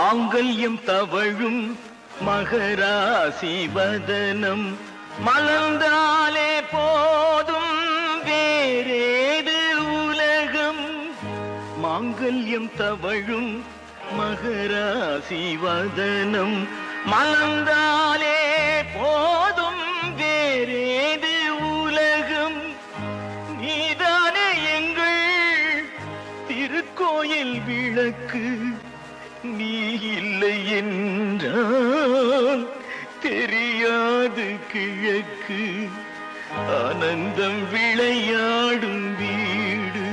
மாங்கல்யம் தவழும் மகராசி வதனம் மலர்ந்தாலே போதும் வேறேது உலகம். மாங்கல்யம் தவழும் மகராசி வதனம் மலர்ந்தாலே போதும் வேறேது உலகம். நீதானே எங்கள் திருக்கோயில் விளக்கு, நீ இல்லை என்றால் தெரியாது கிழக்கு. ஆனந்தம் விளையாடும் வீடு,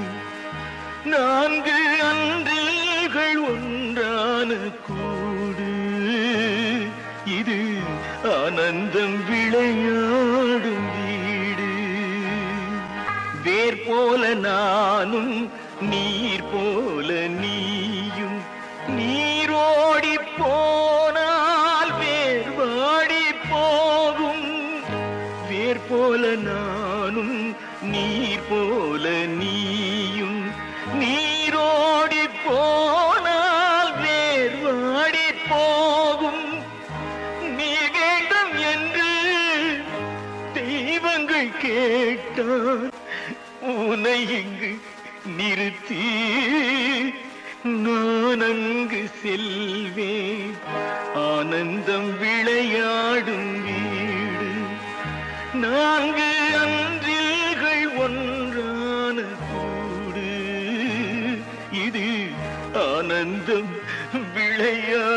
4 அன்றில்கள் ஒன்றான கூடு. இது ஆனந்தம் விளையாடும் வீடு. வேர் போல நானும் நீர் போல நீயும், நீரோடி போனால் வேர் வாடி போகும். வேர் போல நானும் நீர் போல நீயும், நீரோடி போனால் வேர் வாடி போகும். நீ வேண்டும் என்று தெய்வங்கள் கேட்டால் உன்னை இங்கு நிறுத்தி நான் அங்கு செல்வேன். ஆனந்தம் விளையாடும் வீடு, 4 அன்றில்கள் ஒன்றான கூடு. இது ஆனந்தம் விளையாடும்